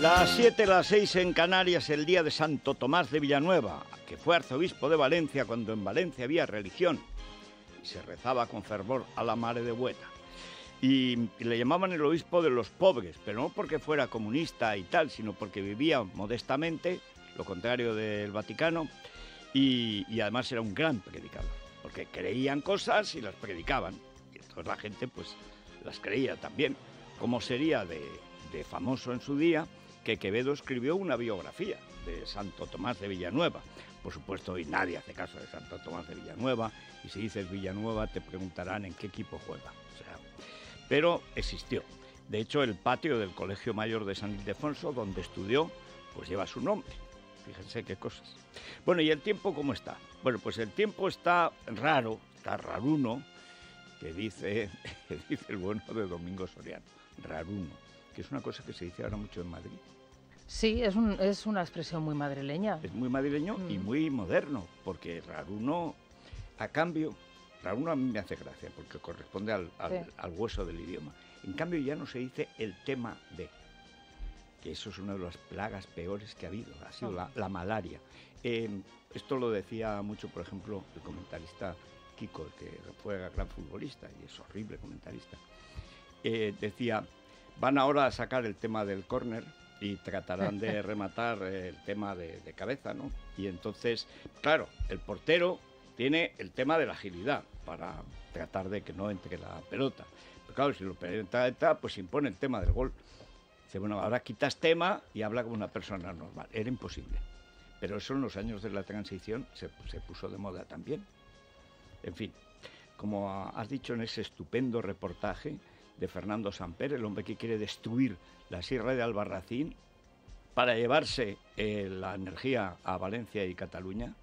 Las 7, las 6 en Canarias, el día de Santo Tomás de Villanueva, que fue arzobispo de Valencia cuando en Valencia había religión y se rezaba con fervor a la Mare de Buena. Y le llamaban el obispo de los pobres, pero no porque fuera comunista y tal, sino porque vivía modestamente, lo contrario del Vaticano, y además era un gran predicador, porque creían cosas y las predicaban, y entonces la gente pues las creía también, como sería de famoso en su día que Quevedo escribió una biografía de Santo Tomás de Villanueva. Por supuesto, hoy nadie hace caso de Santo Tomás de Villanueva, y si dices Villanueva te preguntarán en qué equipo juega. Pero existió. De hecho, el patio del Colegio Mayor de San Ildefonso, donde estudió, pues lleva su nombre. Fíjense qué cosas. Bueno, ¿y el tiempo cómo está? Bueno, pues el tiempo está raro, está raruno, que dice el bueno de Domingo Soriano, raruno, que es una cosa que se dice ahora mucho en Madrid. Sí, es una expresión muy madrileña. Es muy madrileño y muy moderno, porque raruno, a cambio, raruno a mí me hace gracia, porque corresponde al hueso del idioma. En cambio ya no se dice el tema de, que eso es una de las plagas peores que ha habido, ha sido la malaria. Esto lo decía mucho, por ejemplo, el comentarista Kiko, que fue gran futbolista y es horrible comentarista. Decía, van ahora a sacar el tema del córner y tratarán de rematar el tema de cabeza, ¿no? Y entonces, claro, el portero tiene el tema de la agilidad para tratar de que no entre la pelota. Pero claro, si lo penetra, pues impone el tema del gol. Dice, bueno, ahora quitas tema y habla como una persona normal. Era imposible. Pero eso en los años de la transición se puso de moda también. En fin, como has dicho en ese estupendo reportaje de Fernando Samper, el hombre que quiere destruir la Sierra de Albarracín para llevarse la energía a Valencia y Cataluña,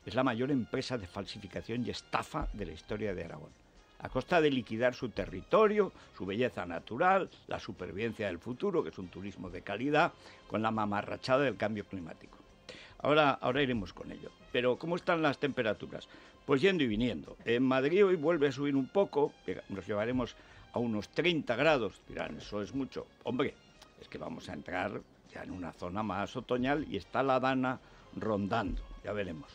es la mayor empresa de falsificación y estafa de la historia de Aragón, a costa de liquidar su territorio, su belleza natural, la supervivencia del futuro, que es un turismo de calidad, con la mamarrachada del cambio climático. Ahora iremos con ello. Pero, ¿cómo están las temperaturas? Pues yendo y viniendo. En Madrid hoy vuelve a subir un poco, nos llevaremos a unos 30 grados, dirán, eso es mucho. Hombre, es que vamos a entrar ya en una zona más otoñal y está la Dana rondando, ya veremos.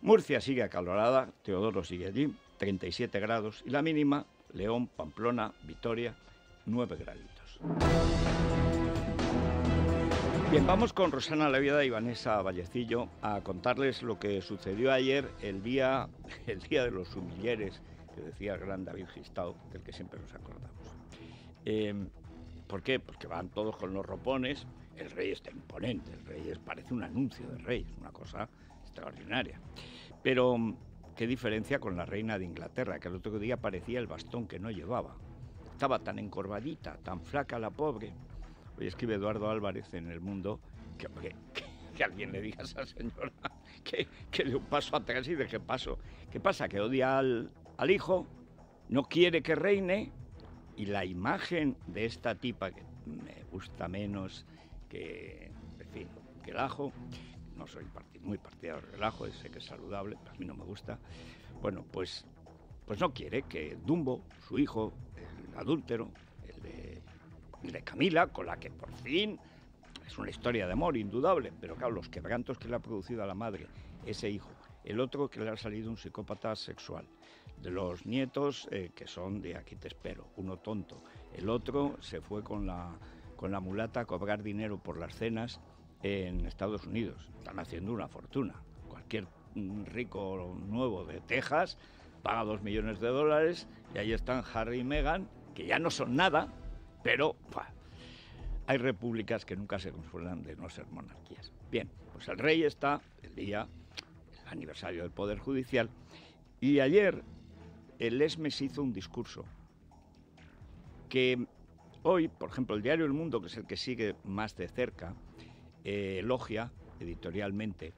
Murcia sigue acalorada, Teodoro sigue allí, 37 grados, y la mínima, León, Pamplona, Vitoria, 9 graditos. Bien, vamos con Rosana Leviada y Vanessa Vallecillo a contarles lo que sucedió ayer, el día de los sumilleres, que decía el gran David Gistau, del que siempre nos acordamos. ¿Por qué? Porque van todos con los ropones, el rey está imponente, el rey parece un anuncio del rey, es una cosa extraordinaria. Pero, ¿qué diferencia con la reina de Inglaterra, que el otro día parecía el bastón que no llevaba? Estaba tan encorvadita, tan flaca la pobre. Hoy escribe Eduardo Álvarez en El Mundo que alguien le diga a esa señora que dé un paso atrás y deje paso. ¿Qué pasa? Que odia al hijo, no quiere que reine, y la imagen de esta tipa, que me gusta menos que el ajo, no soy muy partidario del ajo, sé que es saludable, pero a mí no me gusta, bueno, pues no quiere que Dumbo, su hijo, el adúltero, el de Camila, con la que por fin es una historia de amor indudable, pero claro, los quebrantos que le ha producido a la madre ese hijo, el otro que le ha salido un psicópata sexual, de los nietos que son de aquí te espero, uno tonto, el otro se fue con la mulata a cobrar dinero por las cenas en Estados Unidos, están haciendo una fortuna. Cualquier rico nuevo de Texas paga $2 millones y ahí están Harry y Meghan, que ya no son nada, pero hay repúblicas que nunca se consuelan de no ser monarquías. Bien, pues el rey está el aniversario del Poder Judicial, y ayer el ESMES hizo un discurso que hoy, por ejemplo, el diario El Mundo, que es el que sigue más de cerca, elogia editorialmente,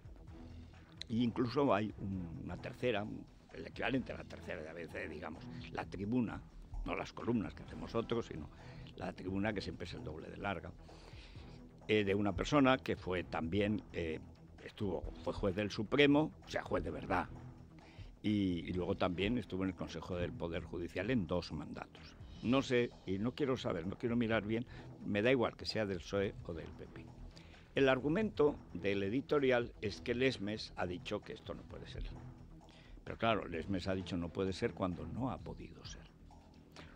e incluso hay una tercera, el equivalente a la tercera de ABC, digamos, la tribuna, no las columnas que hacemos otros, sino la tribuna, que siempre es el doble de larga, de una persona que fue también, fue juez del Supremo, o sea, juez de verdad, y luego también estuvo en el Consejo del Poder Judicial en 2 mandatos. no sé, y no quiero saber, no quiero mirar bien, me da igual que sea del PSOE o del PP. El argumento del editorial es que Lesmes ha dicho que esto no puede ser. Pero claro, Lesmes ha dicho no puede ser cuando no ha podido ser.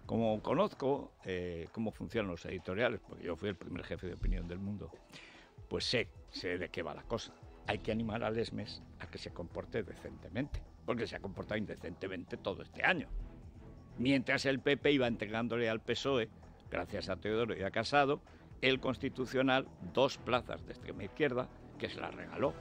Como conozco cómo funcionan los editoriales, porque yo fui el primer jefe de opinión del mundo, pues sé de qué va la cosa. Hay que animar a Lesmes a que se comporte decentemente, porque se ha comportado indecentemente todo este año. Mientras el PP iba entregándole al PSOE, gracias a Teodoro y a Casado, el Constitucional 2 plazas de extrema izquierda, que se las regaló.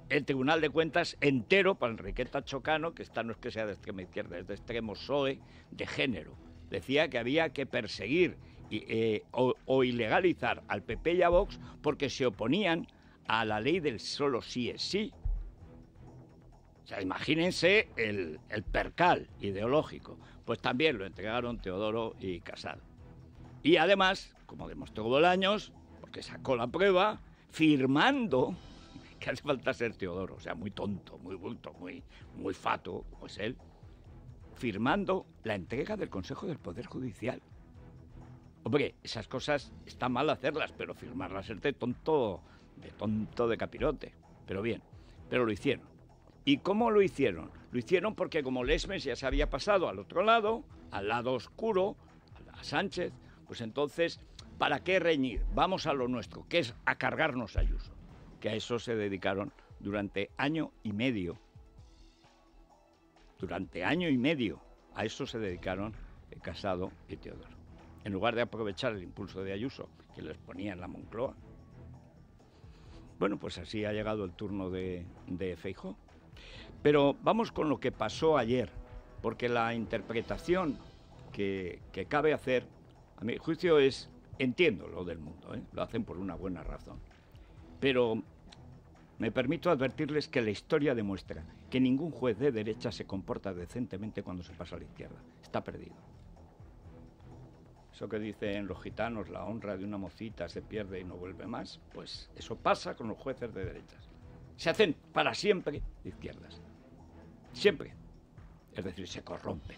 El Tribunal de Cuentas entero para Enriqueta Chocano, que esta no es que sea de extrema izquierda, es de extremo PSOE, de género. Decía que había que perseguir o ilegalizar al PP y a Vox porque se oponían a la ley del solo sí es sí. O sea, imagínense el percal ideológico. Pues también lo entregaron Teodoro y Casado. Y además, como demostró Bolaños, porque sacó la prueba, firmando, que hace falta ser Teodoro, o sea, muy tonto, muy bulto, muy fato, como es él, firmando la entrega del Consejo del Poder Judicial. Hombre, esas cosas está mal hacerlas, pero firmarlas es de tonto de capirote. Pero bien, pero lo hicieron. ¿Y cómo lo hicieron? Lo hicieron porque como Lesmes ya se había pasado al otro lado, al lado oscuro, a Sánchez, pues entonces, ¿para qué reñir? Vamos a lo nuestro, que es a cargarnos a Ayuso. Que a eso se dedicaron durante año y medio. Durante año y medio a eso se dedicaron Casado y Teodoro. En lugar de aprovechar el impulso de Ayuso, que les ponía en la Moncloa. Bueno, pues así ha llegado el turno de Feijóo. Pero vamos con lo que pasó ayer, porque la interpretación que cabe hacer, a mi juicio es, entiendo lo del mundo, lo hacen por una buena razón, pero me permito advertirles que la historia demuestra que ningún juez de derecha se comporta decentemente cuando se pasa a la izquierda, está perdido. Eso que dicen los gitanos, la honra de una mocita se pierde y no vuelve más, pues eso pasa con los jueces de derechas. Se hacen para siempre de izquierdas. Siempre. Es decir, se corrompen.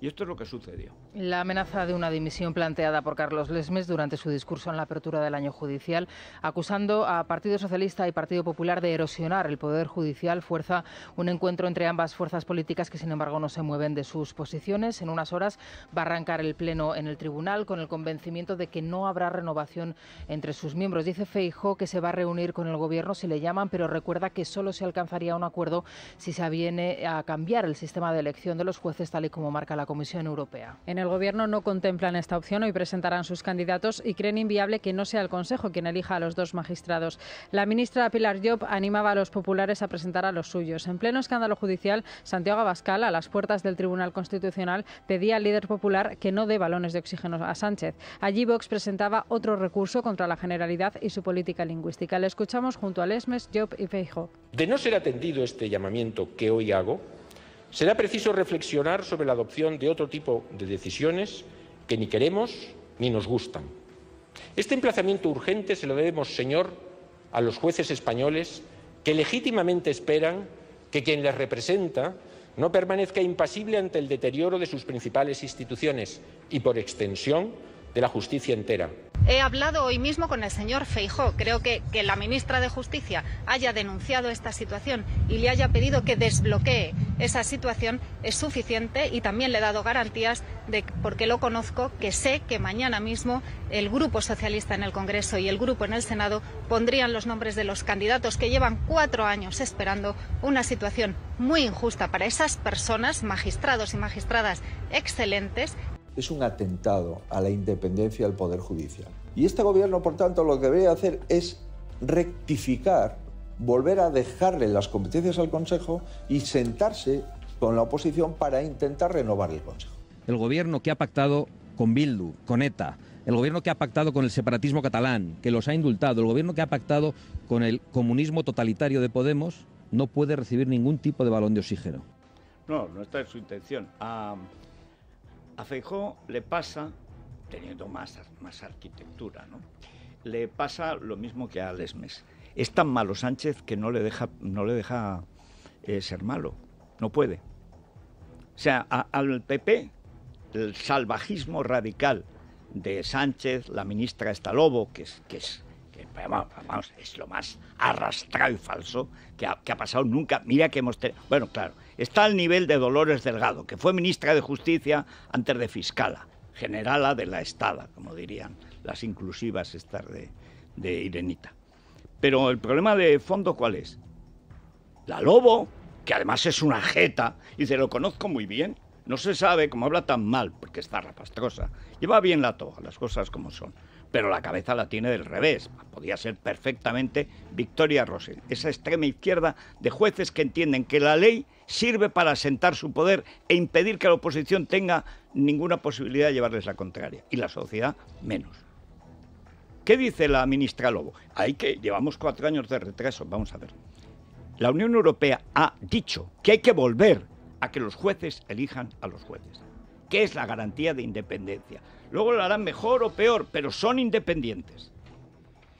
Y esto es lo que sucedió. La amenaza de una dimisión planteada por Carlos Lesmes durante su discurso en la apertura del año judicial, acusando a Partido Socialista y Partido Popular de erosionar el Poder Judicial, fuerza un encuentro entre ambas fuerzas políticas que, sin embargo, no se mueven de sus posiciones. En unas horas va a arrancar el pleno en el tribunal con el convencimiento de que no habrá renovación entre sus miembros. Dice Feijóo que se va a reunir con el Gobierno si le llaman, pero recuerda que solo se alcanzaría un acuerdo si se aviene a cambiar el sistema de elección de los jueces, tal y como marca la Comisión Europea. En el Gobierno no contemplan esta opción, hoy presentarán sus candidatos y creen inviable que no sea el Consejo quien elija a los dos magistrados. La ministra Pilar Llop animaba a los populares a presentar a los suyos. En pleno escándalo judicial, Santiago Abascal, a las puertas del Tribunal Constitucional, pedía al líder popular que no dé balones de oxígeno a Sánchez. Allí Vox presentaba otro recurso contra la Generalidad y su política lingüística. Le escuchamos junto a Lesmes, Llop y Feijóo. De no ser atendido este llamamiento que hoy hago, será preciso reflexionar sobre la adopción de otro tipo de decisiones que ni queremos ni nos gustan. Este emplazamiento urgente se lo debemos, señor, a los jueces españoles que legítimamente esperan que quien les representa no permanezca impasible ante el deterioro de sus principales instituciones y, por extensión, de la justicia entera. He hablado hoy mismo con el señor Feijóo. Creo que la ministra de Justicia haya denunciado esta situación y le haya pedido que desbloquee esa situación es suficiente, y también le he dado garantías, porque lo conozco, que sé que mañana mismo el Grupo Socialista en el Congreso y el Grupo en el Senado pondrían los nombres de los candidatos que llevan 4 años esperando, una situación muy injusta para esas personas, magistrados y magistradas excelentes. Es un atentado a la independencia del Poder Judicial. Y este Gobierno, por tanto, lo que debería hacer es rectificar, volver a dejarle las competencias al Consejo y sentarse con la oposición para intentar renovar el Consejo. El Gobierno que ha pactado con Bildu, con ETA, el Gobierno que ha pactado con el separatismo catalán, que los ha indultado, el Gobierno que ha pactado con el comunismo totalitario de Podemos, no puede recibir ningún tipo de balón de oxígeno. No, no está en su intención. A Feijóo le pasa, teniendo más arquitectura, ¿no? Le pasa lo mismo que a Lesmes. Es tan malo Sánchez que no le deja ser malo. No puede. O sea, al PP el salvajismo radical de Sánchez, la ministra Lobo, que es lo más arrastrado y falso que ha pasado nunca. Mira que hemos tenido... Bueno, claro, está al nivel de Dolores Delgado, que fue ministra de Justicia antes de fiscala, generala de la estada, como dirían las inclusivas estas de Irenita. Pero el problema de fondo, ¿cuál es? La Lobo, que además es una jeta, y se lo conozco muy bien, no se sabe cómo habla tan mal, porque está rapastrosa. Lleva bien la toga, las cosas como son, pero la cabeza la tiene del revés. Podía ser perfectamente Victoria Rosell, esa extrema izquierda de jueces que entienden que la ley sirve para asentar su poder e impedir que la oposición tenga ninguna posibilidad de llevarles la contraria, y la sociedad menos. ¿Qué dice la ministra Lobo? Ahí que llevamos 4 años de retraso. Vamos a ver. La Unión Europea ha dicho que hay que volver a que los jueces elijan a los jueces, que es la garantía de independencia. Luego lo harán mejor o peor, pero son independientes.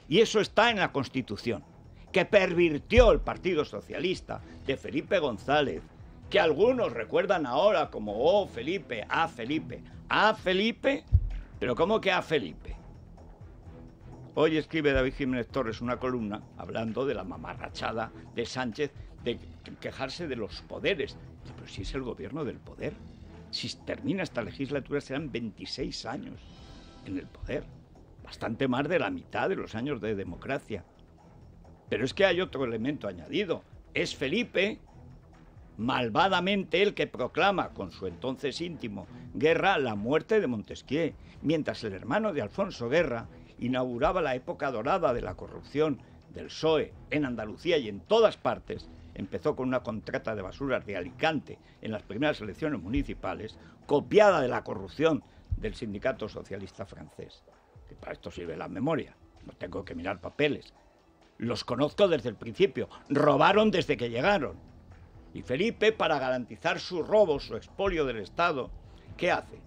Y eso está en la Constitución, que pervirtió el Partido Socialista de Felipe González, que algunos recuerdan ahora como oh, Felipe, a Felipe. ¿A Felipe? ¿Pero cómo que a Felipe? Hoy escribe David Jiménez Torres una columna hablando de la mamarrachada de Sánchez de quejarse de los poderes. Pero si es el gobierno del poder. Si termina esta legislatura serán 26 años en el poder. Bastante más de la mitad de los años de democracia. Pero es que hay otro elemento añadido. Es Felipe, malvadamente el que proclama con su entonces íntimo Guerra la muerte de Montesquieu, mientras el hermano de Alfonso Guerra inauguraba la época dorada de la corrupción del PSOE en Andalucía y en todas partes. Empezó con una contrata de basuras de Alicante en las primeras elecciones municipales, copiada de la corrupción del sindicato socialista francés. Que para esto sirve la memoria, no tengo que mirar papeles. Los conozco desde el principio, robaron desde que llegaron. Y Felipe, para garantizar su robo, su expolio del Estado, ¿qué hace?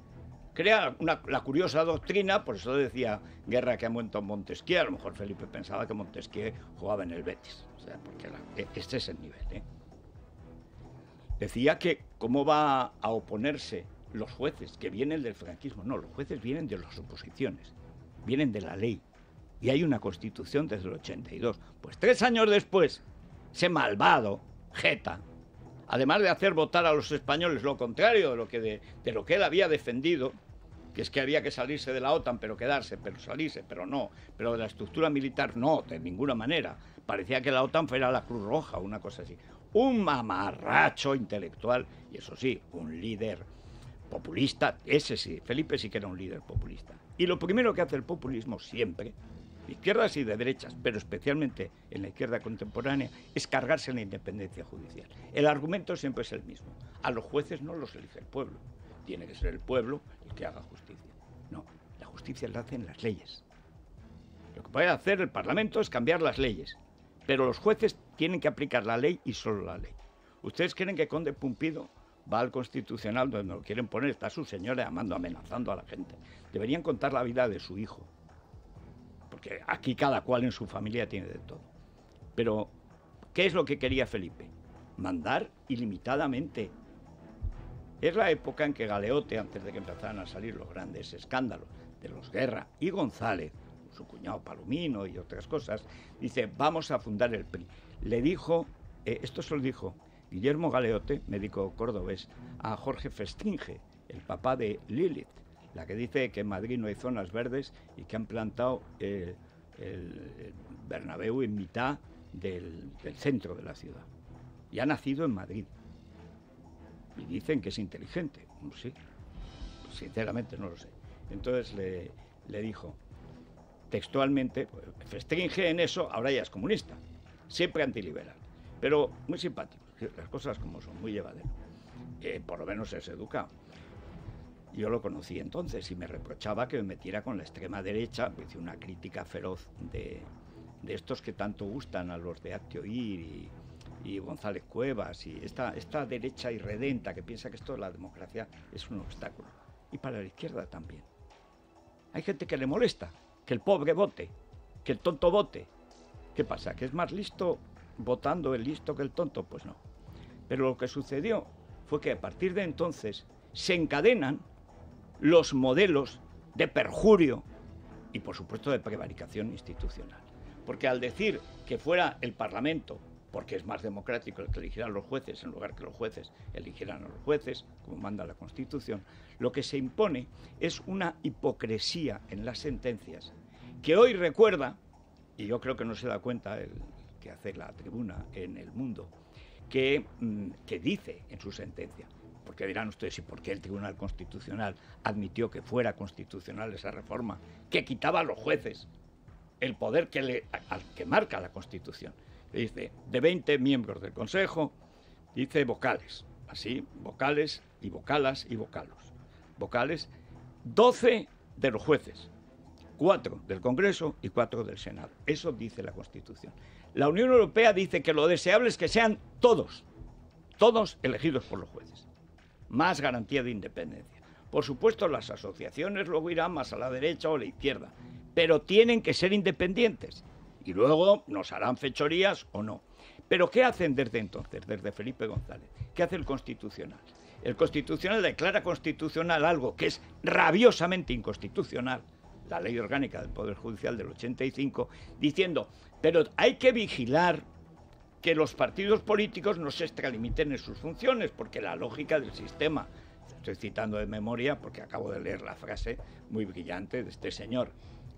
Crea la curiosa doctrina, por eso decía Guerra que ha muerto Montesquieu. A lo mejor Felipe pensaba que Montesquieu jugaba en el Betis. O sea, porque este es el nivel, ¿eh? Decía que cómo va a oponerse los jueces, que vienen del franquismo. No, los jueces vienen de las oposiciones, vienen de la ley. Y hay una constitución desde el 82. Pues 3 años después, ese malvado, jeta, además de hacer votar a los españoles lo contrario de lo que él había defendido, que es que había que salirse de la OTAN, pero quedarse, pero salirse, pero no, pero de la estructura militar no, de ninguna manera. Parecía que la OTAN fuera la Cruz Roja, una cosa así. Un mamarracho intelectual, y eso sí, un líder populista, ese sí, Felipe sí que era un líder populista. Y lo primero que hace el populismo siempre, de izquierdas y de derechas, pero especialmente en la izquierda contemporánea, es cargarse en la independencia judicial. El argumento siempre es el mismo. A los jueces no los elige el pueblo. Tiene que ser el pueblo el que haga justicia. No, la justicia la hacen las leyes. Lo que puede hacer el Parlamento es cambiar las leyes, pero los jueces tienen que aplicar la ley y solo la ley. ¿Ustedes creen que Conde Pumpido va al Constitucional donde lo quieren poner? Está su señora llamando, amenazando a la gente. Deberían contar la vida de su hijo, porque aquí cada cual en su familia tiene de todo. Pero, ¿qué es lo que quería Felipe? Mandar ilimitadamente. Es la época en que Galeote, antes de que empezaran a salir los grandes escándalos de los Guerra y González, su cuñado Palomino y otras cosas, dice, vamos a fundar el PRI. Le dijo, esto se lo dijo Guillermo Galeote, médico cordobés, a Jorge Festringe, el papá de Lilith, la que dice que en Madrid no hay zonas verdes y que han plantado el Bernabéu en mitad del centro de la ciudad. Y ha nacido en Madrid. Y dicen que es inteligente. No sé. Sinceramente no lo sé. Entonces le dijo textualmente, Festringe en eso ahora ya es comunista, siempre antiliberal, pero muy simpático, las cosas como son, muy llevadero. Por lo menos es educado. Yo lo conocí entonces y me reprochaba que me metiera con la extrema derecha, hice una crítica feroz de estos que tanto gustan a los de Hazte Oír y González Cuevas y esta derecha irredenta que piensa que esto de la democracia es un obstáculo. Y para la izquierda también. Hay gente que le molesta que el pobre vote, que el tonto vote. ¿Qué pasa? ¿Que es más listo votando el listo que el tonto? Pues no. Pero lo que sucedió fue que a partir de entonces se encadenan los modelos de perjurio y, por supuesto, de prevaricación institucional. Porque al decir que fuera el Parlamento, porque es más democrático el que eligieran los jueces en lugar que los jueces eligieran a los jueces, como manda la Constitución, lo que se impone es una hipocresía en las sentencias que hoy recuerda, y yo creo que no se da cuenta el que hace la tribuna en El Mundo, que dice en su sentencia, porque dirán ustedes, ¿y por qué el Tribunal Constitucional admitió que fuera constitucional esa reforma que quitaba a los jueces el poder que marca la Constitución? Dice, de 20 miembros del Consejo, dice vocales, así, vocales y vocalas y vocalos. Vocales, 12 de los jueces, 4 del Congreso y 4 del Senado. Eso dice la Constitución. La Unión Europea dice que lo deseable es que sean todos elegidos por los jueces. Más garantía de independencia. Por supuesto, las asociaciones luego irán más a la derecha o a la izquierda, pero tienen que ser independientes. Y luego nos harán fechorías o no. ¿Pero qué hacen desde entonces, desde Felipe González? ¿Qué hace el Constitucional? El Constitucional declara constitucional algo que es rabiosamente inconstitucional, la Ley Orgánica del Poder Judicial del 85, diciendo, pero hay que vigilar que los partidos políticos no se extralimiten en sus funciones, porque la lógica del sistema, estoy citando de memoria porque acabo de leer la frase muy brillante de este señor,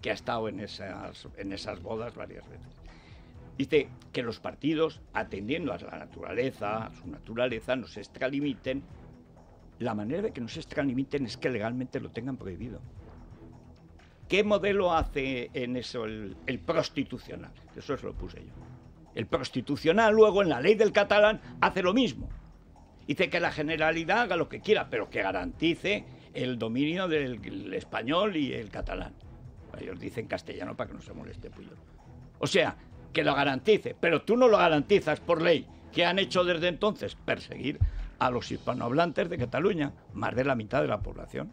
que ha estado en esas bodas varias veces. Dice que los partidos, atendiendo a la naturaleza, a su naturaleza, no se extralimiten. La manera de que no se extralimiten es que legalmente lo tengan prohibido. ¿Qué modelo hace en eso el prostitucional? Eso se lo puse yo. El prostitucional luego en la ley del catalán hace lo mismo. Dice que la Generalidad haga lo que quiera, pero que garantice el dominio del español y el catalán. Ellos dicen castellano para que no se moleste Puyol. O sea, que lo garantice, pero tú no lo garantizas por ley. ¿Qué han hecho desde entonces? Perseguir a los hispanohablantes de Cataluña, más de la mitad de la población.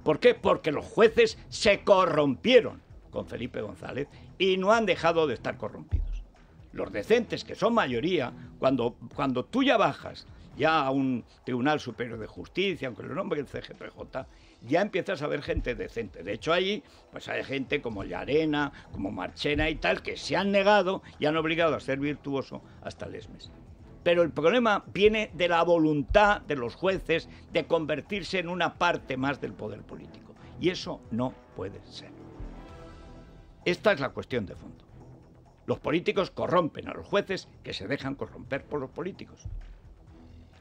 ¿Por qué? Porque los jueces se corrompieron con Felipe González y no han dejado de estar corrompidos. Los decentes, que son mayoría, cuando tú ya bajas ya a un Tribunal Superior de Justicia, aunque lo nombre el CGPJ, ya empiezas a ver gente decente. De hecho, allí pues hay gente como Llarena, como Marchena y tal, que se han negado y han obligado a ser virtuoso hasta Lesmes. Pero el problema viene de la voluntad de los jueces de convertirse en una parte más del poder político. Y eso no puede ser. Esta es la cuestión de fondo. Los políticos corrompen a los jueces que se dejan corromper por los políticos.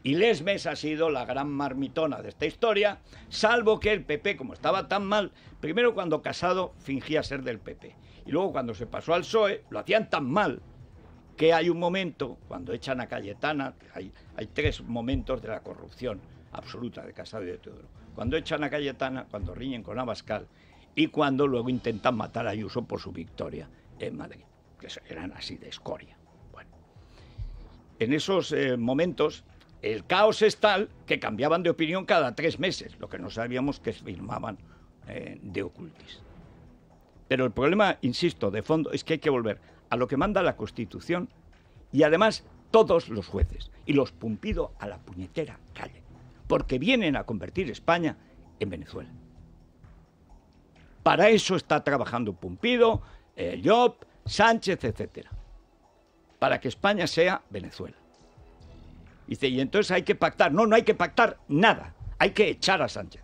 Y Lesmes ha sido la gran marmitona de esta historia, salvo que el PP, como estaba tan mal, primero cuando Casado fingía ser del PP, y luego cuando se pasó al PSOE, lo hacían tan mal, que hay un momento, cuando echan a Cayetana, hay 3 momentos de la corrupción absoluta de Casado y de Teodoro. Cuando echan a Cayetana, cuando riñen con Abascal, y cuando luego intentan matar a Ayuso por su victoria en Madrid, que eran así de escoria. Bueno, en esos momentos el caos es tal que cambiaban de opinión cada 3 meses, lo que no sabíamos que firmaban de ocultis. Pero el problema, insisto, de fondo, es que hay que volver a lo que manda la Constitución y además todos los jueces, y los Pumpido a la puñetera calle, porque vienen a convertir España en Venezuela. Para eso está trabajando Pumpido, Llop, Sánchez, etcétera, para que España sea Venezuela. Dice, y entonces hay que pactar. No, no hay que pactar nada. Hay que echar a Sánchez.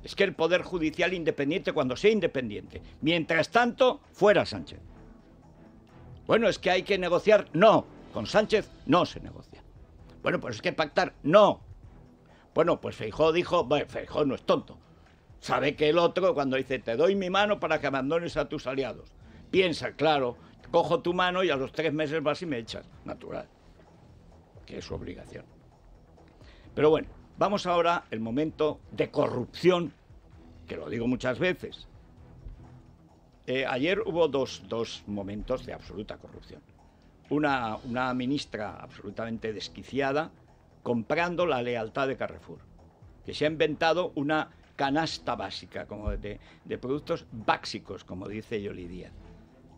Es que el Poder Judicial independiente, cuando sea independiente. Mientras tanto, fuera Sánchez. Bueno, es que hay que negociar. No, con Sánchez no se negocia. Bueno, pues es que pactar. No. Bueno, pues Feijóo dijo, bueno, Feijóo no es tonto. Sabe que el otro, cuando dice, te doy mi mano para que abandones a tus aliados. Piensa, claro, cojo tu mano y a los 3 meses vas y me echas. Natural. Que es su obligación. Pero bueno, vamos ahora al momento de corrupción, que lo digo muchas veces. Ayer hubo dos momentos de absoluta corrupción. Una ministra absolutamente desquiciada comprando la lealtad de Carrefour, que se ha inventado una canasta básica como de productos básicos, como dice Yoli Díaz,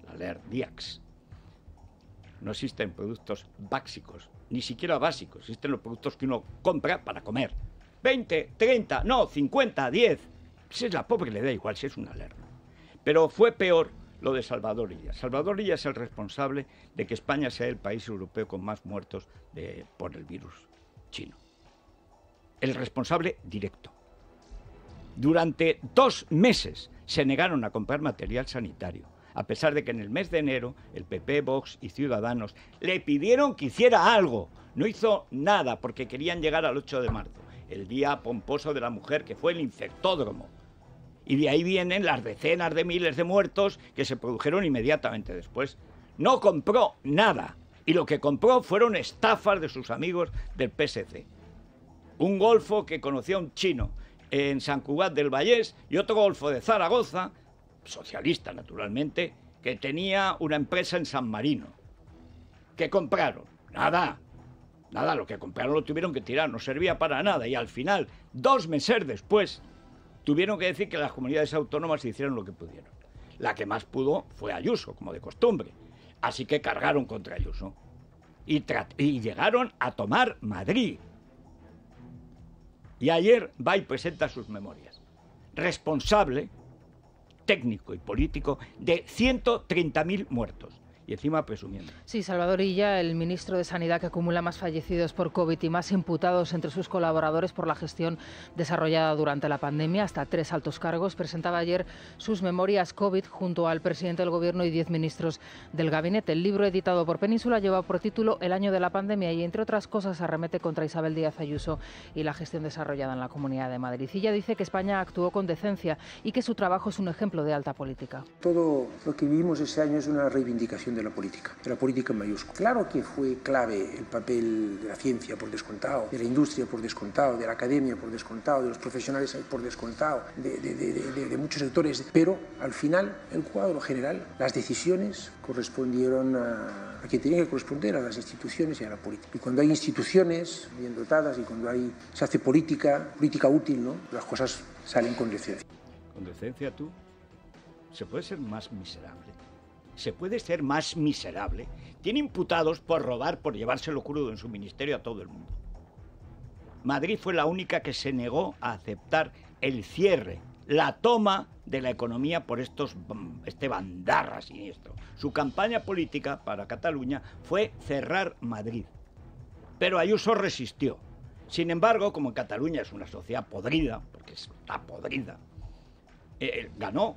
la LER Díaz. No existen productos básicos, ni siquiera básicos, existen los productos que uno compra para comer. 20, 30, no, 50, 10. Si es la pobre le da igual, si es una alerta. Pero fue peor lo de Salvador Illa. Salvador Illa es el responsable de que España sea el país europeo con más muertos por el virus chino. El responsable directo. Durante 2 meses se negaron a comprar material sanitario, a pesar de que en el mes de enero el PP, Vox y Ciudadanos le pidieron que hiciera algo. No hizo nada porque querían llegar al 8 de marzo, el día pomposo de la mujer, que fue el infectódromo. Y de ahí vienen las decenas de miles de muertos que se produjeron inmediatamente después. No compró nada. Y lo que compró fueron estafas de sus amigos del PSC. Un golfo que conocía a un chino en San Cugat del Vallés y otro golfo de Zaragoza, socialista naturalmente, que tenía una empresa en San Marino. ¿Qué compraron? Nada. Nada, lo que compraron lo tuvieron que tirar, no servía para nada. Y al final, 2 meses después, tuvieron que decir que las comunidades autónomas hicieron lo que pudieron. La que más pudo fue Ayuso, como de costumbre. Así que cargaron contra Ayuso. Y llegaron a tomar Madrid. Y ayer va y presenta sus memorias. Responsable, técnico y político, de 130.000 muertos. Y encima presumiendo. Sí, Salvador Illa, el ministro de Sanidad que acumula más fallecidos por COVID y más imputados entre sus colaboradores por la gestión desarrollada durante la pandemia, hasta 3 altos cargos, presentaba ayer sus memorias COVID junto al presidente del Gobierno y 10 ministros del gabinete. El libro editado por Península lleva por título El año de la pandemia y, entre otras cosas, arremete contra Isabel Díaz Ayuso y la gestión desarrollada en la Comunidad de Madrid. Illa dice que España actuó con decencia y que su trabajo es un ejemplo de alta política. Todo lo que vivimos ese año es una reivindicación de la política en mayúscula. Claro que fue clave el papel de la ciencia por descontado, de la industria por descontado, de la academia por descontado, de los profesionales por descontado, de muchos sectores, pero al final, el cuadro general, las decisiones correspondieron a quien tenía que corresponder, a las instituciones y a la política. Y cuando hay instituciones bien dotadas y cuando se hace política útil, ¿no?, las cosas salen con decencia. ¿Con decencia tú? ¿Se puede ser más miserable? ¿Se puede ser más miserable? Tiene imputados por robar, por llevárselo crudo en su ministerio a todo el mundo. Madrid fue la única que se negó a aceptar el cierre, la toma de la economía por este bandarra siniestro. Su campaña política para Cataluña fue cerrar Madrid. Pero Ayuso resistió. Sin embargo, como en Cataluña es una sociedad podrida, porque está podrida, ganó.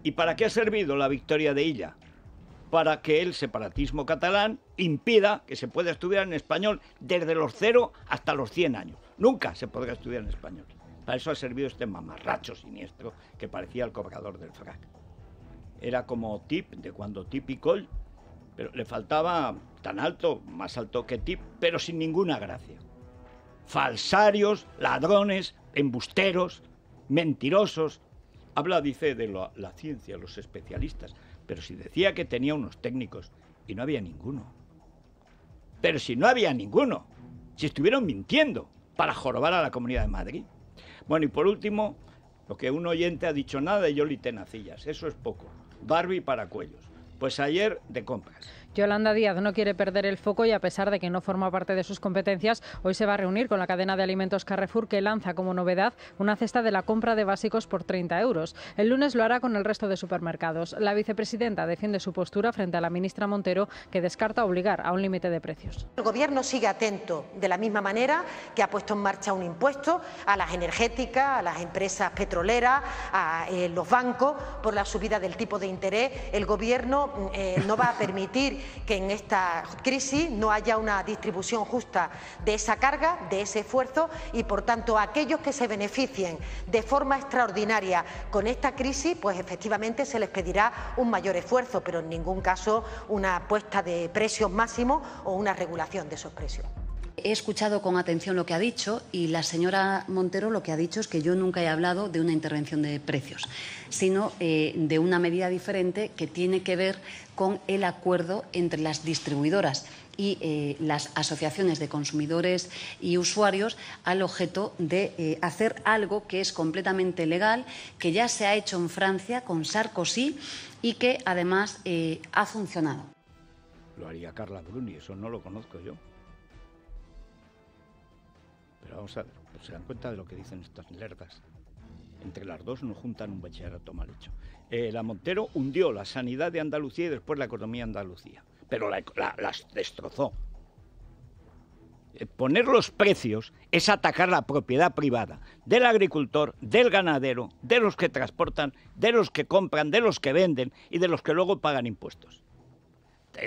¿Y para qué ha servido la victoria de Illa? Para que el separatismo catalán impida que se pueda estudiar en español desde los 0 hasta los 100 años. Nunca se podrá estudiar en español. Para eso ha servido este mamarracho siniestro que parecía el cobrador del frac. Era como Tip, de cuando Tip y Coll, pero le faltaba tan alto, más alto que Tip, pero sin ninguna gracia. Falsarios, ladrones, embusteros, mentirosos. Habla, dice, de la ciencia, los especialistas. Pero si decía que tenía unos técnicos y no había ninguno. Pero si no había ninguno. Si estuvieron mintiendo para jorobar a la Comunidad de Madrid. Bueno, y por último, lo que un oyente ha dicho, nada de Yoli Tenacillas. Eso es poco. Barbie para cuellos. Pues ayer de compras. Yolanda Díaz no quiere perder el foco y, a pesar de que no forma parte de sus competencias, hoy se va a reunir con la cadena de alimentos Carrefour, que lanza como novedad una cesta de la compra de básicos por 30 euros. El lunes lo hará con el resto de supermercados. La vicepresidenta defiende su postura frente a la ministra Montero, que descarta obligar a un límite de precios. El Gobierno sigue atento, de la misma manera que ha puesto en marcha un impuesto a las energéticas, a las empresas petroleras, a los bancos por la subida del tipo de interés. El Gobierno no va a permitir que en esta crisis no haya una distribución justa de esa carga, de ese esfuerzo, y por tanto a aquellos que se beneficien de forma extraordinaria con esta crisis, pues efectivamente se les pedirá un mayor esfuerzo, pero en ningún caso una puesta de precios máximos o una regulación de esos precios. He escuchado con atención lo que ha dicho, y la señora Montero lo que ha dicho es que yo nunca he hablado de una intervención de precios, sino de una medida diferente que tiene que ver con el acuerdo entre las distribuidoras y las asociaciones de consumidores y usuarios, al objeto de hacer algo que es completamente legal, que ya se ha hecho en Francia con Sarkozy y que además ha funcionado. Lo haría Carla Bruni, eso no lo conozco yo. Pero vamos a ver, pues se dan cuenta de lo que dicen estas lerdas. Entre las dos nos juntan un bachillerato mal hecho. La Montero hundió la sanidad de Andalucía y después la economía de Andalucía, pero las destrozó. Poner los precios es atacar la propiedad privada del agricultor, del ganadero, de los que transportan, de los que compran, de los que venden y de los que luego pagan impuestos.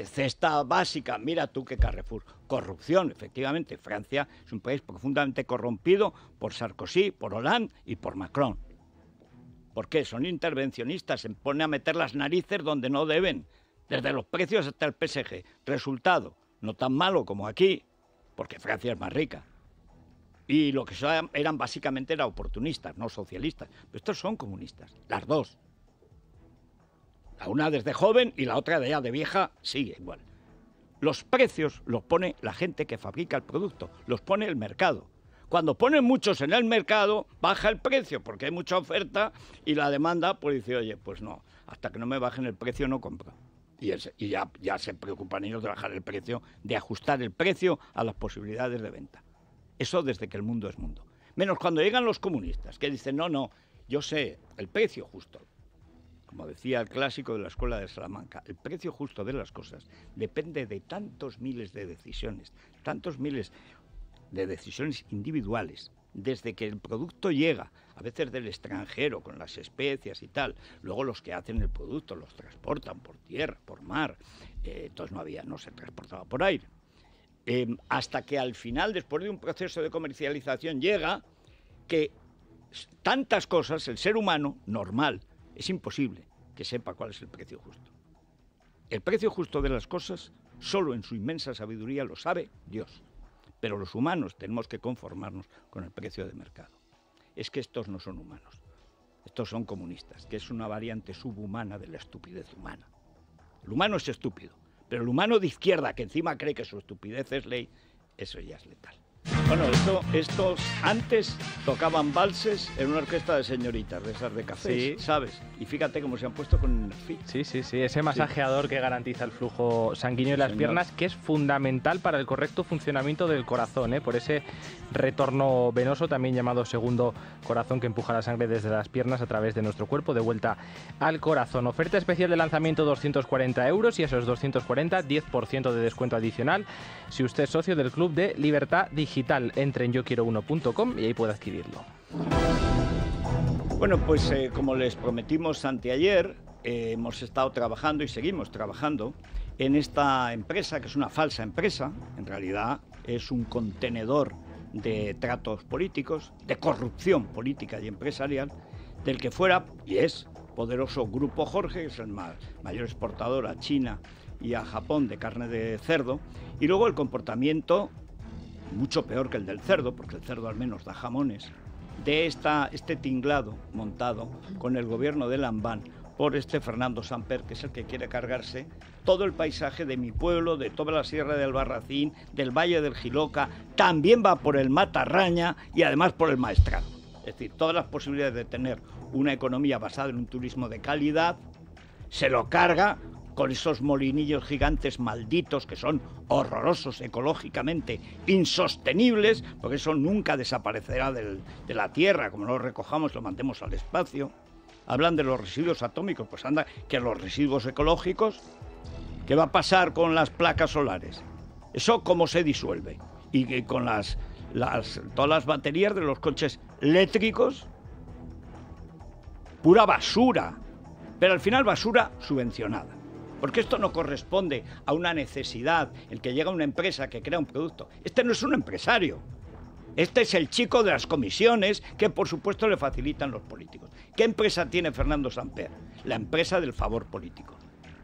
Cesta básica, mira tú qué Carrefour. Corrupción, efectivamente. Francia es un país profundamente corrompido por Sarkozy, por Hollande y por Macron. ¿Por qué? Son intervencionistas, se ponen a meter las narices donde no deben, desde los precios hasta el PSG. Resultado, no tan malo como aquí, porque Francia es más rica. Y lo que eran básicamente eran oportunistas, no socialistas. Pero estos son comunistas, las dos. La una desde joven y la otra de ya de vieja sigue igual. Los precios los pone la gente que fabrica el producto, los pone el mercado. Cuando ponen muchos en el mercado, baja el precio porque hay mucha oferta y la demanda pues dice, oye, pues no, hasta que no me bajen el precio no compro. Y ya se preocupan ellos de bajar el precio, de ajustar el precio a las posibilidades de venta. Eso desde que el mundo es mundo. Menos cuando llegan los comunistas, que dicen, no, yo sé, el precio justo. Como decía el clásico de la Escuela de Salamanca, el precio justo de las cosas depende de tantos miles de decisiones, tantos miles de decisiones individuales, desde que el producto llega, a veces del extranjero, con las especias y tal, luego los que hacen el producto los transportan por tierra, por mar, entonces no se transportaba por aire, hasta que al final, después de un proceso de comercialización, llega que tantas cosas, el ser humano normal, es imposible que sepa cuál es el precio justo. El precio justo de las cosas, solo en su inmensa sabiduría lo sabe Dios. Pero los humanos tenemos que conformarnos con el precio de mercado. Es que estos no son humanos. Estos son comunistas, que es una variante subhumana de la estupidez humana. El humano es estúpido, pero el humano de izquierda, que encima cree que su estupidez es ley, eso ya es letal. Bueno, estos antes tocaban valses en una orquesta de señoritas, de esas de café, sí, ¿sabes? Y fíjate cómo se han puesto con el fit. Sí, ese masajeador que garantiza el flujo sanguíneo en las piernas, que es fundamental para el correcto funcionamiento del corazón, por ese retorno venoso, también llamado segundo corazón, que empuja la sangre desde las piernas a través de nuestro cuerpo de vuelta al corazón. Oferta especial de lanzamiento, 240 euros, y esos 240, 10% de descuento adicional si usted es socio del Club de Libertad Digital. Entre en yoquiero1.com y ahí puede adquirirlo. Bueno, pues como les prometimos anteayer, hemos estado trabajando y seguimos trabajando en esta empresa, que es una falsa empresa, en realidad es un contenedor de tratos políticos, de corrupción política y empresarial, del que fuera y es poderoso Grupo Jorge, que es el mayor exportador a China y a Japón de carne de cerdo, y luego el comportamiento mucho peor que el del cerdo, porque el cerdo al menos da jamones, de este tinglado montado con el gobierno de Lambán por Fernando Samper, que es el que quiere cargarse todo el paisaje de mi pueblo, de toda la Sierra de Albarracín, del Valle del Jiloca, también va por el Matarraña y además por el Maestrazgo. Es decir, todas las posibilidades de tener una economía basada en un turismo de calidad, se lo carga con esos molinillos gigantes malditos que son horrorosos ecológicamente, insostenibles, porque eso nunca desaparecerá de la Tierra, como no lo recojamos, lo mandemos al espacio. Hablan de los residuos atómicos, pues anda, que los residuos ecológicos, ¿qué va a pasar con las placas solares? Eso cómo se disuelve. Y que con todas las baterías de los coches eléctricos, pura basura, pero al final basura subvencionada. Porque esto no corresponde a una necesidad, el que llega una empresa que crea un producto. Este no es un empresario. Este es el chico de las comisiones que, por supuesto, le facilitan los políticos. ¿Qué empresa tiene Fernando Samper? La empresa del favor político.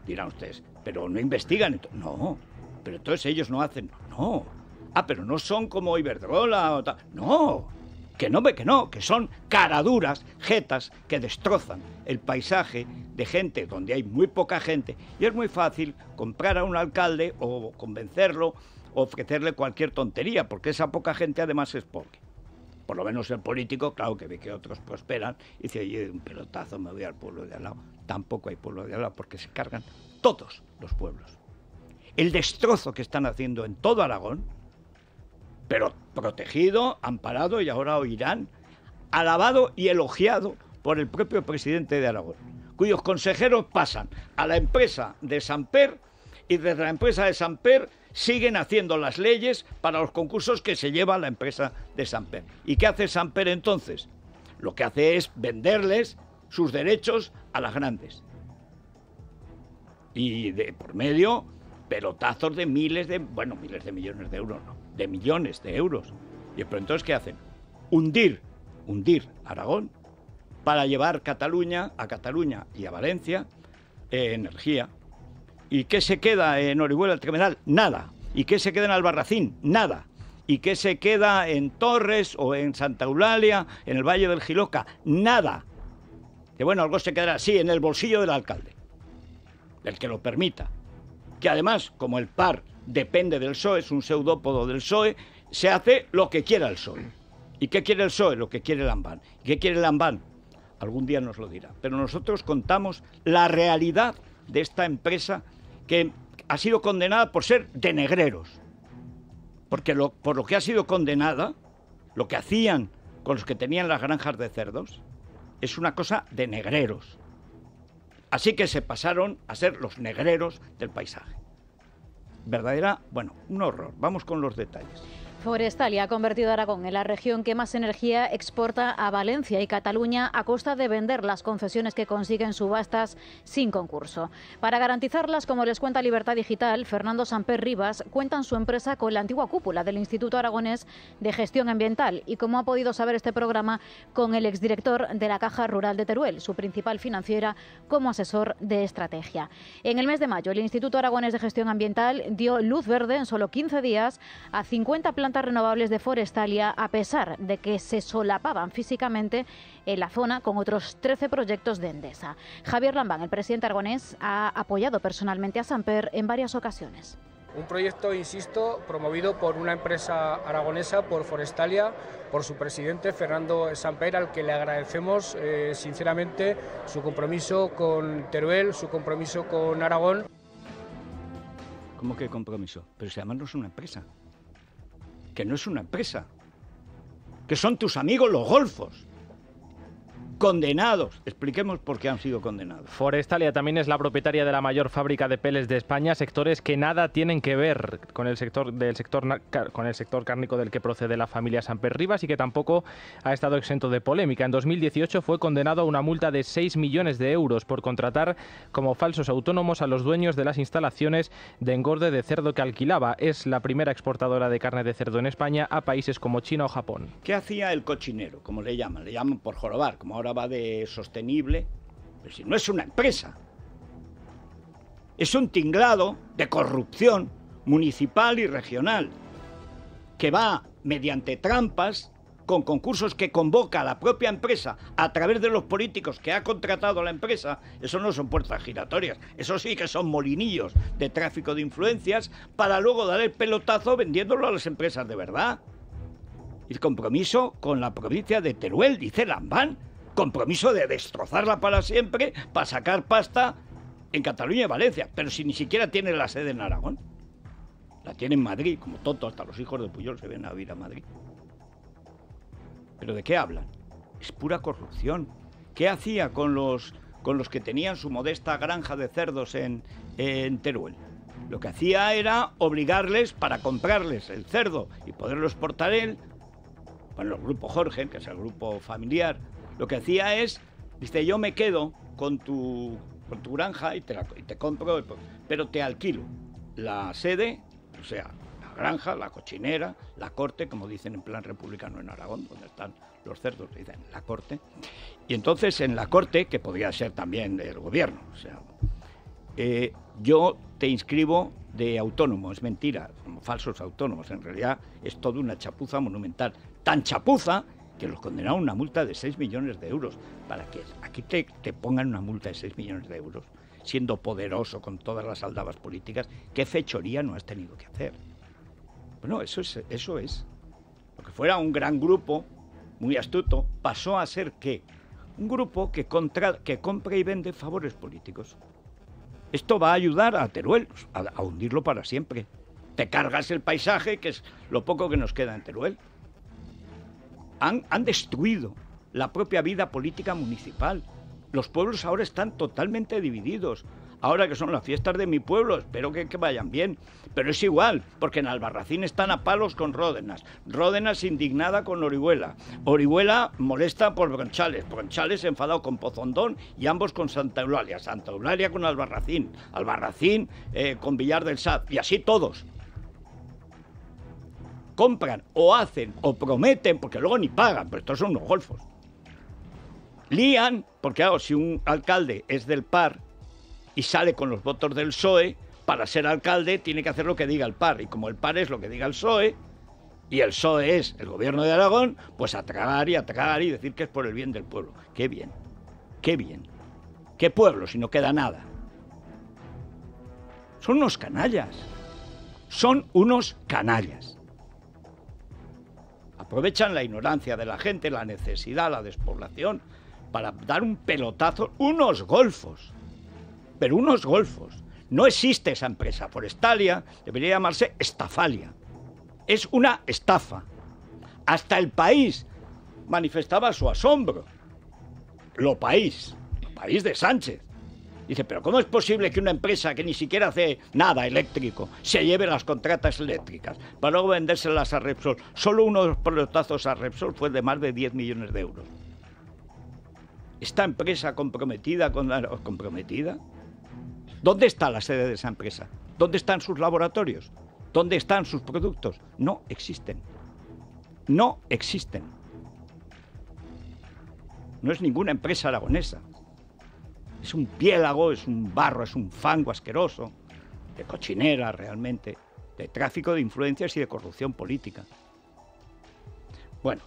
Dirán ustedes, pero no investigan. No, pero entonces ellos no hacen. No. Ah, pero no son como Iberdrola o tal. No. Que no, que son caraduras, jetas, que destrozan el paisaje de gente donde hay muy poca gente. Y es muy fácil comprar a un alcalde o convencerlo, o ofrecerle cualquier tontería, porque esa poca gente además es pobre. Por lo menos el político, claro que ve que otros prosperan, y dice, oye, un pelotazo, me voy al pueblo de al lado. Tampoco hay pueblo de al lado, porque se cargan todos los pueblos. El destrozo que están haciendo en todo Aragón, pero protegido, amparado, y ahora oirán, alabado y elogiado por el propio presidente de Aragón, cuyos consejeros pasan a la empresa de Samper y desde la empresa de Samper siguen haciendo las leyes para los concursos que se lleva la empresa de Samper. ¿Y qué hace Samper entonces? Lo que hace es venderles sus derechos a las grandes. Y de por medio, pelotazos de miles de millones de euros, no, de millones de euros. Y entonces, ¿qué hacen? Hundir Aragón para llevar a Cataluña y a Valencia energía. ¿Y qué se queda en Orihuela, el terminal? Nada. ¿Y qué se queda en Albarracín? Nada. ¿Y qué se queda en Torres o en Santa Eulalia, en el Valle del Jiloca? Nada. Que bueno, algo se quedará así en el bolsillo del alcalde, del que lo permita. Que además, como el PAR depende del PSOE, es un pseudópodo del PSOE, se hace lo que quiera el PSOE. ¿Y qué quiere el PSOE? Lo que quiere Lambán. ¿Y qué quiere Lambán? Algún día nos lo dirá. Pero nosotros contamos la realidad de esta empresa que ha sido condenada por ser de negreros. Porque por lo que ha sido condenada, lo que hacían con los que tenían las granjas de cerdos, es una cosa de negreros. Así que se pasaron a ser los negreros del paisaje. Un horror. Vamos con los detalles. Forestalia ha convertido a Aragón en la región que más energía exporta a Valencia y Cataluña a costa de vender las concesiones que consiguen subastas sin concurso. Para garantizarlas, como les cuenta Libertad Digital, Fernando Samper Rivas cuenta en su empresa con la antigua cúpula del Instituto Aragonés de Gestión Ambiental y, como ha podido saber este programa, con el exdirector de la Caja Rural de Teruel, su principal financiera, como asesor de estrategia. En el mes de mayo, el Instituto Aragonés de Gestión Ambiental dio luz verde en solo 15 días a 50 plantas renovables de Forestalia, a pesar de que se solapaban físicamente en la zona con otros 13 proyectos de Endesa. Javier Lambán, el presidente aragonés, ha apoyado personalmente a Samper en varias ocasiones. Un proyecto, insisto, promovido por una empresa aragonesa, por Forestalia, por su presidente Fernando Samper, al que le agradecemos sinceramente su compromiso con Teruel, su compromiso con Aragón. ¿Cómo que compromiso? Pero si además no es una empresa. Que no es una empresa, que son tus amigos los golfos, condenados. Expliquemos por qué han sido condenados. Forestalia también es la propietaria de la mayor fábrica de peles de España, sectores que nada tienen que ver con el sector cárnico del que procede la familia Samper Rivas y que tampoco ha estado exento de polémica. En 2018 fue condenado a una multa de 6 millones de euros por contratar como falsos autónomos a los dueños de las instalaciones de engorde de cerdo que alquilaba. Es la primera exportadora de carne de cerdo en España a países como China o Japón. ¿Qué hacía el cochinero? Como le llaman por jorobar, como ahora va de sostenible, pero si no es una empresa, es un tinglado de corrupción municipal y regional que va mediante trampas con concursos que convoca la propia empresa a través de los políticos que ha contratado la empresa. Eso no son puertas giratorias, eso sí que son molinillos de tráfico de influencias para luego dar el pelotazo vendiéndolo a las empresas de verdad. El compromiso con la provincia de Teruel, dice Lambán, compromiso de destrozarla para siempre, para sacar pasta en Cataluña y Valencia, pero si ni siquiera tiene la sede en Aragón. La tiene en Madrid, como tonto, hasta los hijos de Pujol se ven a vivir a Madrid. ¿Pero de qué hablan? Es pura corrupción. ¿Qué hacía con los que tenían su modesta granja de cerdos en Teruel? Lo que hacía era obligarles, para comprarles el cerdo y poderlo exportar él, bueno, el grupo Jorge, que es el grupo familiar, lo que hacía es, dice, yo me quedo con tu granja y te compro, pero te alquilo la sede, o sea, la granja, la cochinera, la corte, como dicen en plan republicano en Aragón, donde están los cerdos, dicen la corte. Y entonces en la corte, que podría ser también del gobierno, o sea, yo te inscribo de autónomo, es mentira, como falsos autónomos, en realidad es toda una chapuza monumental, tan chapuza que los condenaron a una multa de 6 millones de euros. ¿Para qué? Aquí te pongan una multa de 6 millones de euros, siendo poderoso con todas las aldabas políticas. ¿Qué fechoría no has tenido que hacer? Bueno, eso es. Lo que fuera un gran grupo, muy astuto, pasó a ser, ¿qué? Un grupo que compra y vende favores políticos. Esto va a ayudar a Teruel a hundirlo para siempre. te cargas el paisaje, que es lo poco que nos queda en Teruel. Han destruido la propia vida política municipal. Los pueblos ahora están totalmente divididos. Ahora que son las fiestas de mi pueblo, espero que vayan bien. Pero es igual, porque en Albarracín están a palos con Ródenas. Ródenas indignada con Orihuela. Orihuela molesta por Bronchales. Bronchales enfadado con Pozondón y ambos con Santa Eulalia. Santa Eulalia con Albarracín. Albarracín con Villar del Saz. Y así todos. Compran o hacen o prometen, porque luego ni pagan, pero estos son unos golfos. Lían, porque claro, si un alcalde es del PAR y sale con los votos del PSOE, para ser alcalde tiene que hacer lo que diga el PAR. Y como el PAR es lo que diga el PSOE, y el PSOE es el gobierno de Aragón, pues a tragar y decir que es por el bien del pueblo. ¡Qué bien! ¡Qué bien! ¿Qué pueblo si no queda nada? Son unos canallas. Son unos canallas. Aprovechan la ignorancia de la gente, la necesidad, la despoblación, para dar un pelotazo, unos golfos. Pero unos golfos. No existe esa empresa. Forestalia debería llamarse Estafalia. Es una estafa. Hasta El País manifestaba su asombro. El País de Sánchez. Dice, pero ¿cómo es posible que una empresa que ni siquiera hace nada eléctrico se lleve las contratas eléctricas para luego vendérselas a Repsol? Solo uno de los pelotazos a Repsol fue de más de 10 millones de euros. ¿Esta empresa comprometida con la... ¿Comprometida? ¿Dónde está la sede de esa empresa? ¿Dónde están sus laboratorios? ¿Dónde están sus productos? No existen. No existen. No es ninguna empresa aragonesa. Es un piélago, es un barro, es un fango asqueroso, de cochinera realmente, de tráfico de influencias y de corrupción política. Bueno,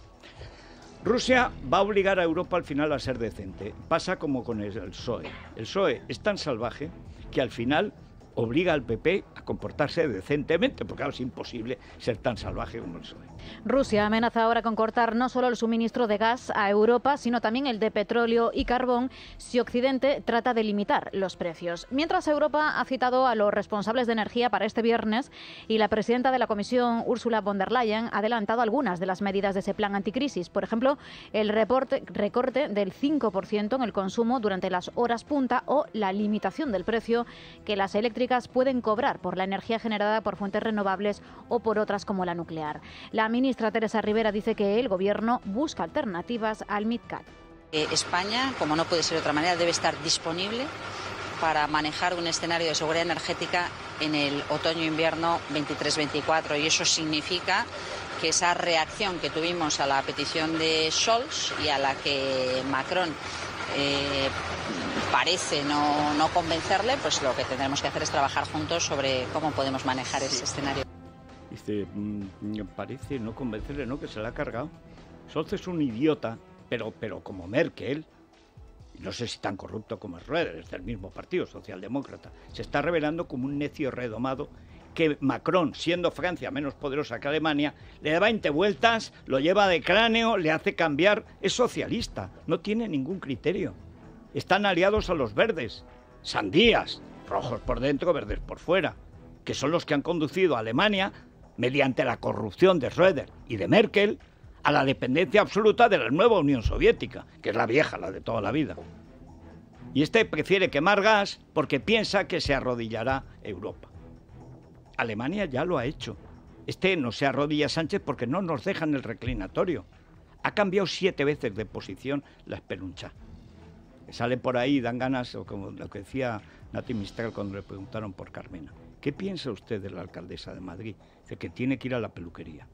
Rusia va a obligar a Europa al final a ser decente. Pasa como con el PSOE. El PSOE es tan salvaje que al final obliga al PP a comportarse decentemente, porque claro, es imposible ser tan salvaje como el PSOE. Rusia amenaza ahora con cortar no solo el suministro de gas a Europa, sino también el de petróleo y carbón si Occidente trata de limitar los precios. Mientras, Europa ha citado a los responsables de energía para este viernes y la presidenta de la Comisión, Ursula von der Leyen, ha adelantado algunas de las medidas de ese plan anticrisis. Por ejemplo, el recorte del 5% en el consumo durante las horas punta o la limitación del precio que las eléctricas pueden cobrar por la energía generada por fuentes renovables o por otras como la nuclear. La ministra Teresa Rivera dice que el Gobierno busca alternativas al MidCat. España, como no puede ser de otra manera, debe estar disponible para manejar un escenario de seguridad energética en el otoño-invierno 23-24 y eso significa que esa reacción que tuvimos a la petición de Scholz y a la que Macron parece no convencerle, pues lo que tendremos que hacer es trabajar juntos sobre cómo podemos manejar ese escenario. Dice, parece no convencerle, ¿no? Que se la ha cargado. Scholz es un idiota, pero como Merkel, no sé si tan corrupto como Schröder, es del mismo partido, socialdemócrata, se está revelando como un necio redomado que Macron, siendo Francia menos poderosa que Alemania, le da 20 vueltas, lo lleva de cráneo, le hace cambiar, es socialista, no tiene ningún criterio. Están aliados a los verdes, sandías, rojos por dentro, verdes por fuera, que son los que han conducido a Alemania, mediante la corrupción de Schröder y de Merkel, a la dependencia absoluta de la nueva Unión Soviética, que es la vieja, la de toda la vida. Y este prefiere quemar gas porque piensa que se arrodillará Europa. Alemania ya lo ha hecho. No se arrodilla Sánchez porque no nos dejan el reclinatorio. Ha cambiado 7 veces de posición la Espeluncha. Sale por ahí, dan ganas, o como lo que decía Nati Mistral cuando le preguntaron por Carmena. ¿Qué piensa usted de la alcaldesa de Madrid? Dice que tiene que ir a la peluquería.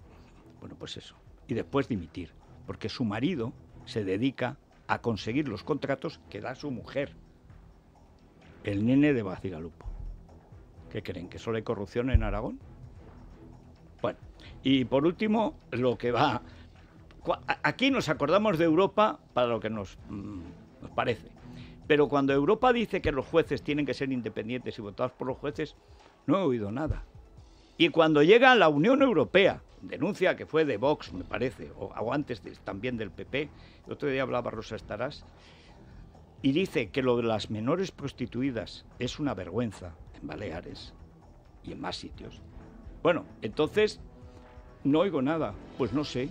Bueno, pues eso. Y después dimitir, porque su marido se dedica a conseguir los contratos que da su mujer, el nene de Bacigalupo. ¿Qué creen? ¿Que solo hay corrupción en Aragón? Bueno, y por último, lo que va... Aquí nos acordamos de Europa para lo que nos parece. Pero cuando Europa dice que los jueces tienen que ser independientes y votados por los jueces, no he oído nada. Y cuando llega a la Unión Europea, denuncia que fue de Vox, me parece, o antes también del PP, el otro día hablaba Rosa Estarás, y dice que lo de las menores prostituidas es una vergüenza en Baleares y en más sitios. Bueno, entonces no oigo nada, pues no sé.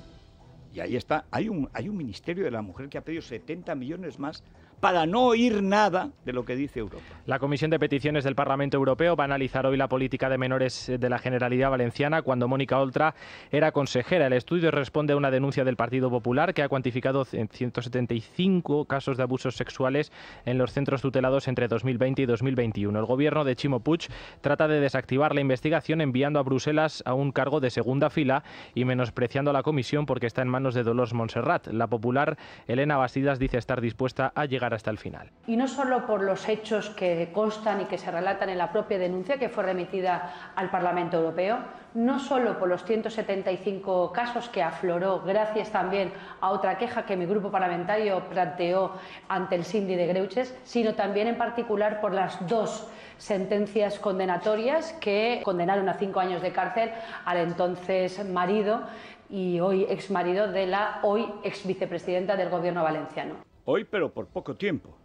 Y ahí está, hay un Ministerio de la Mujer que ha pedido 70 millones más para no oír nada de lo que dice Europa. La Comisión de Peticiones del Parlamento Europeo va a analizar hoy la política de menores de la Generalidad Valenciana cuando Mónica Oltra era consejera. El estudio responde a una denuncia del Partido Popular que ha cuantificado en 175 casos de abusos sexuales en los centros tutelados entre 2020 y 2021. El gobierno de Ximo Puig trata de desactivar la investigación enviando a Bruselas a un cargo de segunda fila y menospreciando a la comisión porque está en manos de Dolors Montserrat. La popular Elena Bastidas dice estar dispuesta a llegar hasta el final. Y no solo por los hechos que constan y que se relatan en la propia denuncia que fue remitida al Parlamento Europeo, no solo por los 175 casos que afloró gracias también a otra queja que mi grupo parlamentario planteó ante el Síndic de Greuges, sino también en particular por las 2 sentencias condenatorias que condenaron a 5 años de cárcel al entonces marido y hoy exmarido de la hoy exvicepresidenta del Gobierno valenciano. Hoy, pero por poco tiempo,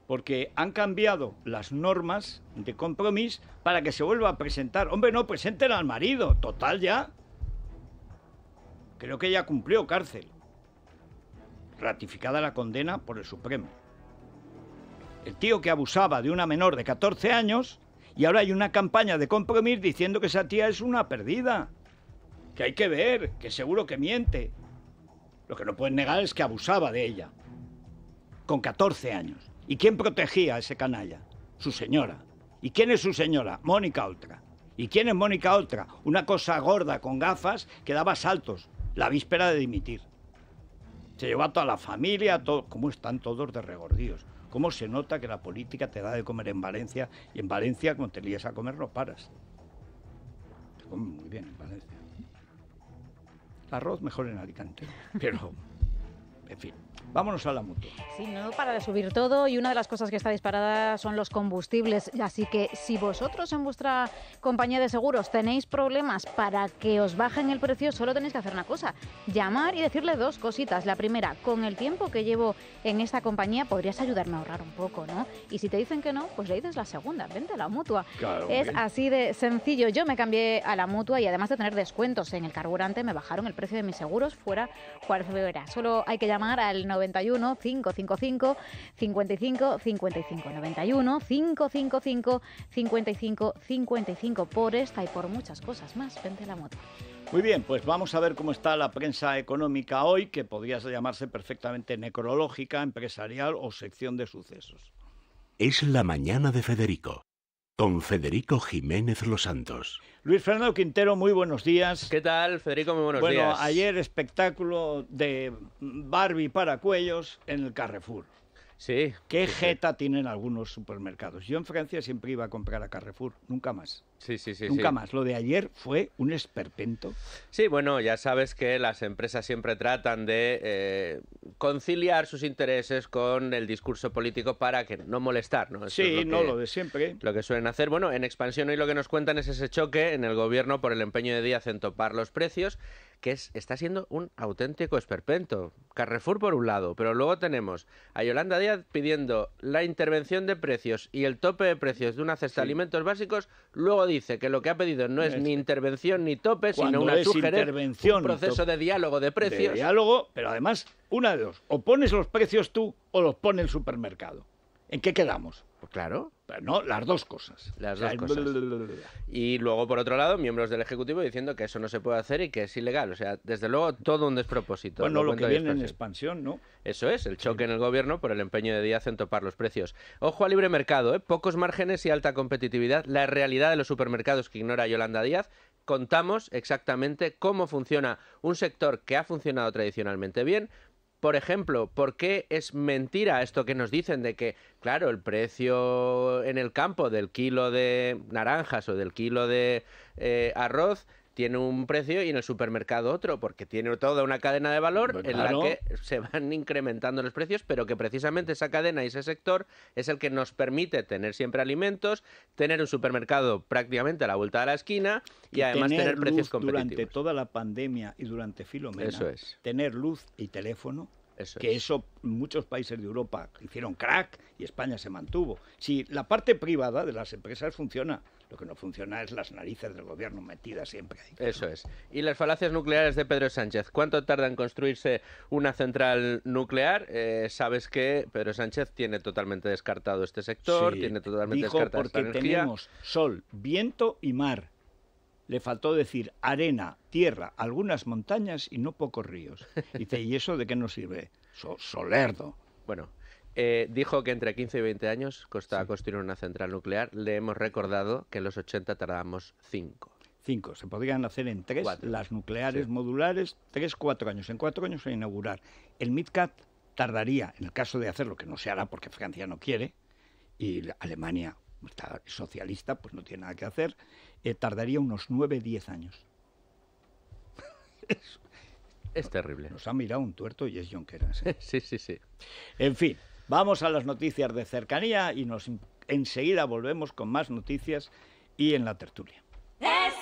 porque han cambiado las normas de Compromís para que se vuelva a presentar. Hombre, no, presenten al marido, total ya. Creo que ya cumplió cárcel. Ratificada la condena por el Supremo. El tío que abusaba de una menor de 14 años y ahora hay una campaña de Compromís diciendo que esa tía es una perdida. Que hay que ver, que seguro que miente. Lo que no pueden negar es que abusaba de ella. Con 14 años. ¿Y quién protegía a ese canalla? Su señora. ¿Y quién es su señora? Mónica Oltra. ¿Y quién es Mónica Oltra? Una cosa gorda con gafas que daba saltos la víspera de dimitir. Se llevó a toda la familia, todo. ¿Cómo están todos de regordíos? ¿Cómo se nota que la política te da de comer en Valencia? Y en Valencia, cuando te lías a comer, no paras. Se come muy bien en Valencia. El arroz mejor en Alicante. Pero, en fin. Vámonos a la Mutua. Sí, no para de subir todo y una de las cosas que está disparada son los combustibles. Así que si vosotros en vuestra compañía de seguros tenéis problemas para que os bajen el precio, solo tenéis que hacer una cosa: llamar y decirle 2 cositas. La primera, con el tiempo que llevo en esta compañía podrías ayudarme a ahorrar un poco, ¿no? Y si te dicen que no, pues le dices la segunda, vente a la Mutua. Claro, es bien. Así de sencillo. Yo me cambié a la Mutua y además de tener descuentos en el carburante, me bajaron el precio de mis seguros fuera cual fuera. Solo hay que llamar al 91 555 55 55 91 555 55 55 por esta y por muchas cosas más. Vente a la Mutua. Muy bien, pues vamos a ver cómo está la prensa económica hoy, que podría llamarse perfectamente necrológica, empresarial o sección de sucesos. Es la mañana de Federico, con Federico Jiménez Los Santos. Luis Fernando Quintero, muy buenos días. ¿Qué tal, Federico? Muy buenos días. Bueno, ayer espectáculo de Barbie para cuellos en el Carrefour. Sí. ¿Qué jeta tienen algunos supermercados? Yo en Francia siempre iba a comprar a Carrefour, nunca más. Sí. Nunca más. Lo de ayer fue un esperpento. Sí, bueno, ya sabes que las empresas siempre tratan de conciliar sus intereses con el discurso político para que no molestar, ¿no? Eso sí, es lo de siempre. Lo que suelen hacer. Bueno, en Expansión hoy lo que nos cuentan es ese choque en el gobierno por el empeño de Díaz en topar los precios, que está siendo un auténtico esperpento. Carrefour por un lado, pero luego tenemos a Yolanda Díaz pidiendo la intervención de precios y el tope de precios de una cesta de alimentos básicos, luego dice que lo que ha pedido no es ni intervención ni tope, sino una sugerencia, un proceso de diálogo de precios. De diálogo, pero además, una de dos, o pones los precios tú o los pone el supermercado. ¿En qué quedamos? Pues claro. Pero no, las dos cosas. Las dos cosas. Y luego, por otro lado, miembros del Ejecutivo diciendo que eso no se puede hacer y que es ilegal. O sea, desde luego, todo un despropósito. Bueno, lo que viene en Expansión, ¿no? Eso es, el choque en el gobierno por el empeño de Díaz en topar los precios. Ojo a libre mercado, pocos márgenes y alta competitividad. La realidad de los supermercados que ignora Yolanda Díaz. Contamos exactamente cómo funciona un sector que ha funcionado tradicionalmente bien. Por ejemplo, ¿por qué es mentira esto que nos dicen de que, claro, el precio en el campo del kilo de naranjas o del kilo de arroz tiene un precio y en el supermercado otro? Porque tiene toda una cadena de valor en la que se van incrementando los precios, pero que precisamente esa cadena y ese sector es el que nos permite tener siempre alimentos, tener un supermercado prácticamente a la vuelta de la esquina y además tener precios competitivos. Durante toda la pandemia y durante Filomena, eso es. Tener luz y teléfono Eso muchos países de Europa hicieron crack y España se mantuvo. Si la parte privada de las empresas funciona, lo que no funciona es las narices del gobierno metidas siempre ahí. Eso es. Y las falacias nucleares de Pedro Sánchez. ¿Cuánto tarda en construirse una central nuclear? Sabes que Pedro Sánchez tiene totalmente descartado este sector, tiene totalmente descartada esta energía. Porque tenemos sol, viento y mar. Le faltó decir arena, tierra, algunas montañas y no pocos ríos. Dice, ¿y eso de qué nos sirve? Solerdo. Bueno, dijo que entre 15 y 20 años costaba construir una central nuclear. Le hemos recordado que en los 80 tardábamos 5. 5. Se podrían hacer en 3, las nucleares modulares, 3-4 años. En 4 años a inaugurar. El MidCat tardaría, en el caso de hacerlo, que no se hará porque Francia no quiere, y Alemania está socialista, pues no tiene nada que hacer, tardaría unos 9-10 años. Es terrible. Nos ha mirado un tuerto y es Junqueras. Sí. En fin, vamos a las noticias de cercanía y enseguida volvemos con más noticias y en la tertulia. Es